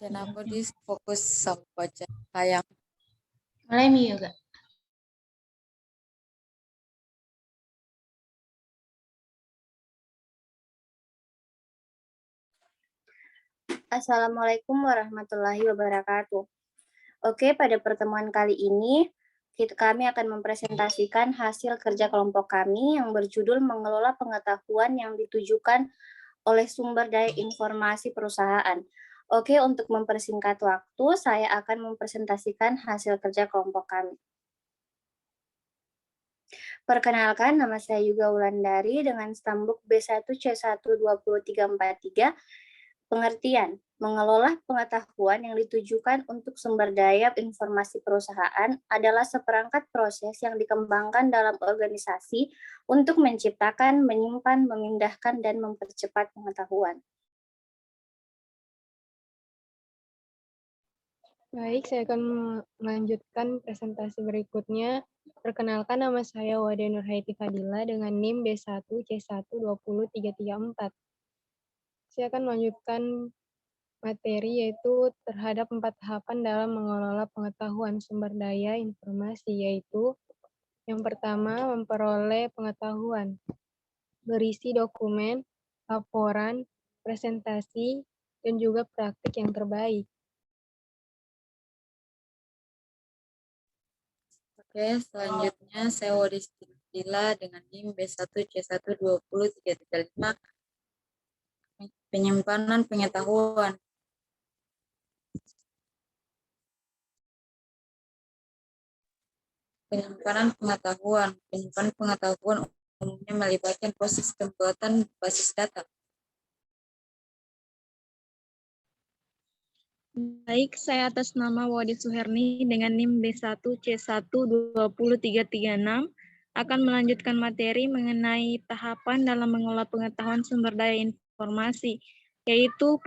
Dan aku di fokus sama baca sayang. Mulai Mi juga. Assalamualaikum warahmatullahi wabarakatuh. Oke, pada pertemuan kali ini kami akan mempresentasikan hasil kerja kelompok kami yang berjudul mengelola pengetahuan yang ditujukan oleh sumber daya informasi perusahaan. Oke, untuk mempersingkat waktu, saya akan mempresentasikan hasil kerja kelompok kami. Perkenalkan, nama saya Yuga Wulandari dengan stambuk B1C1204343. Pengertian, mengelola pengetahuan yang ditujukan untuk sumber daya informasi perusahaan adalah seperangkat proses yang dikembangkan dalam organisasi untuk menciptakan, menyimpan, memindahkan, dan mempercepat pengetahuan. Baik, saya akan melanjutkan presentasi berikutnya. Perkenalkan, nama saya Wade Nurhaiti Fadila dengan NIM B1C1200334. Saya akan melanjutkan materi yaitu terhadap 4 tahapan dalam mengelola pengetahuan sumber daya informasi, yaitu yang pertama, memperoleh pengetahuan, berisi dokumen, laporan, presentasi, dan juga praktik yang terbaik. Oke, selanjutnya saya Wadi Fadila dengan NIM B1C1203335. Penyimpanan pengetahuan. Penyimpanan pengetahuan umumnya melibatkan proses pembuatan basis data. Baik, saya atas nama Wadi Suherni dengan NIM B1C1203336 akan melanjutkan materi mengenai tahapan dalam mengolah pengetahuan sumber daya informasi, yaitu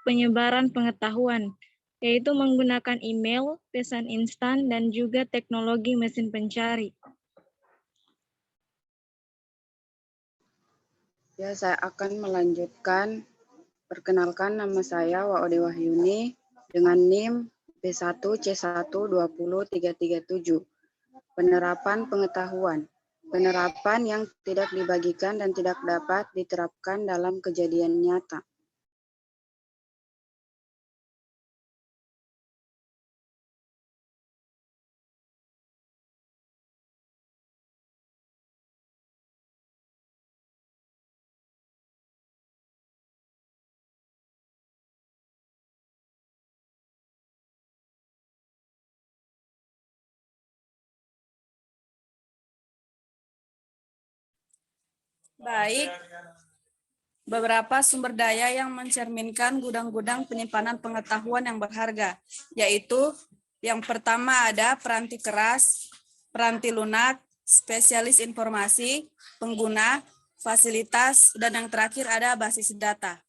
penyebaran pengetahuan, yaitu menggunakan email, pesan instan, dan juga teknologi mesin pencari. Ya, saya akan melanjutkan. Perkenalkan, nama saya Waode Wahyuni dengan NIM B1C1203337. Penerapan pengetahuan. Penerapan yang tidak dibagikan dan tidak dapat diterapkan dalam kejadian nyata. Baik, beberapa sumber daya yang mencerminkan gudang-gudang penyimpanan pengetahuan yang berharga, yaitu yang pertama ada peranti keras, peranti lunak, spesialis informasi, pengguna, fasilitas, dan yang terakhir ada basis data.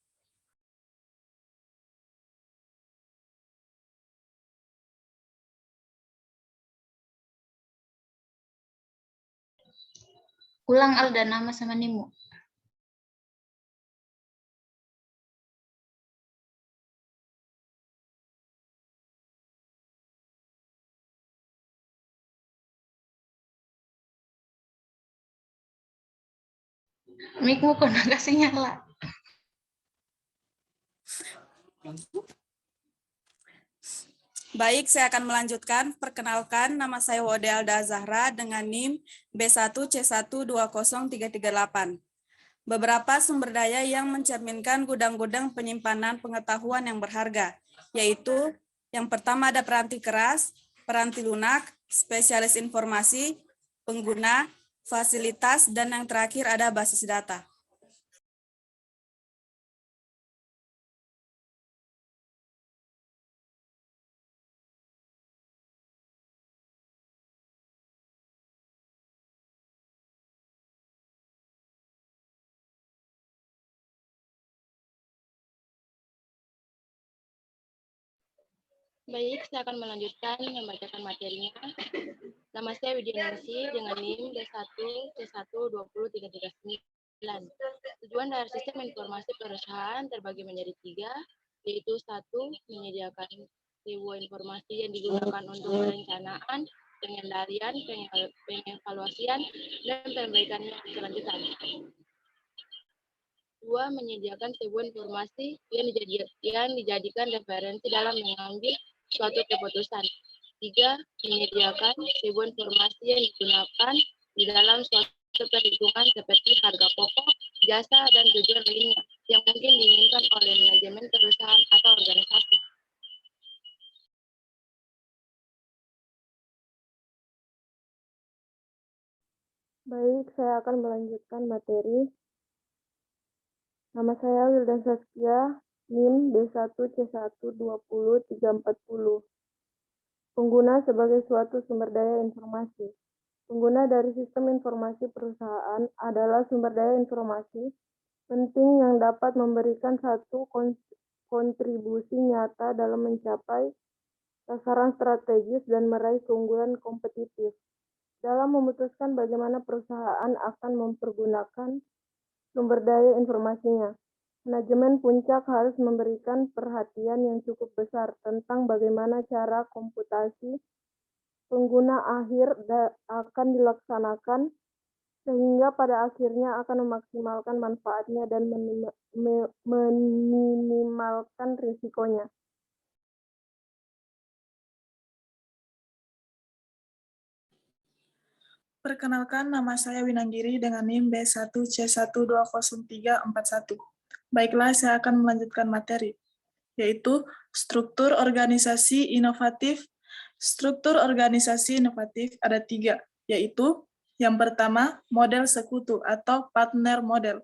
Ulang Alda nama sama Nimu. Mikmu kok kasih nyala. Baik, saya akan melanjutkan. Perkenalkan, nama saya Wode Alda Zahra dengan NIM B1C1203338. Beberapa sumber daya yang mencerminkan gudang-gudang penyimpanan pengetahuan yang berharga, yaitu yang pertama ada peranti keras, peranti lunak, spesialis informasi, pengguna, fasilitas, dan yang terakhir ada basis data. Baik, saya akan melanjutkan membacakan materinya. Nama saya Widya Nancy dengan NIM B1C1203339. Tujuan dari sistem informasi perusahaan terbagi menjadi 3, yaitu 1. Menyediakan sebuah informasi yang digunakan untuk perencanaan, pengendalian, pengevaluasian, dan perbaikan kelanjutan. 2. Menyediakan sebuah informasi yang dijadikan referensi dalam mengambil suatu keputusan. 3. Menyediakan sebuah informasi yang digunakan di dalam suatu perhitungan seperti harga pokok, jasa, dan tujuan lainnya yang mungkin diinginkan oleh manajemen perusahaan atau organisasi. Baik, saya akan melanjutkan materi. Nama saya Wildan Saskia, NIM B1C1203440. Pengguna sebagai suatu sumber daya informasi. Pengguna dari sistem informasi perusahaan adalah sumber daya informasi penting yang dapat memberikan satu kontribusi nyata dalam mencapai sasaran strategis dan meraih keunggulan kompetitif. Dalam memutuskan bagaimana perusahaan akan mempergunakan sumber daya informasinya, manajemen puncak harus memberikan perhatian yang cukup besar tentang bagaimana cara komputasi pengguna akhir akan dilaksanakan sehingga pada akhirnya akan memaksimalkan manfaatnya dan meminimalkan risikonya. Perkenalkan, nama saya Winanggiri dengan NIM B1C1203441. Baiklah, saya akan melanjutkan materi, yaitu struktur organisasi inovatif. Struktur organisasi inovatif ada 3, yaitu yang pertama, model sekutu atau partner model,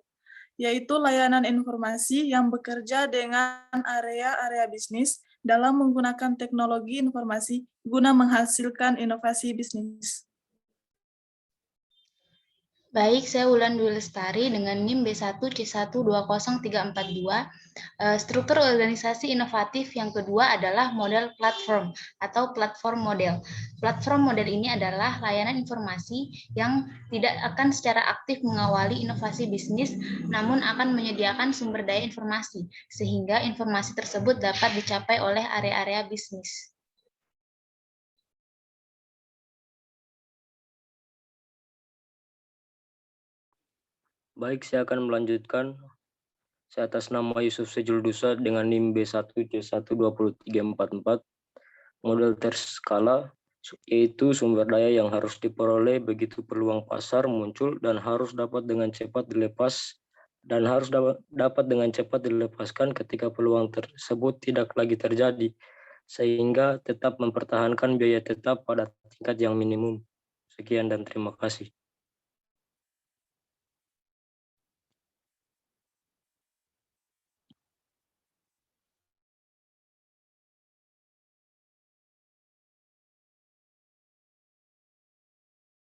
yaitu layanan informasi yang bekerja dengan area-area bisnis dalam menggunakan teknologi informasi guna menghasilkan inovasi bisnis. Baik, saya Wulan Dwi Lestari dengan NIM B1C1203442. Struktur organisasi inovatif yang kedua adalah model platform atau platform model. Platform model ini adalah layanan informasi yang tidak akan secara aktif mengawali inovasi bisnis, namun akan menyediakan sumber daya informasi, sehingga informasi tersebut dapat dicapai oleh area-area bisnis. Baik, saya akan melanjutkan. Saya atas nama Yusuf Sejuldusa dengan NIM B1C12344. Model terskala, yaitu sumber daya yang harus diperoleh begitu peluang pasar muncul dan harus dapat dengan cepat dilepaskan ketika peluang tersebut tidak lagi terjadi, sehingga tetap mempertahankan biaya tetap pada tingkat yang minimum. Sekian dan terima kasih.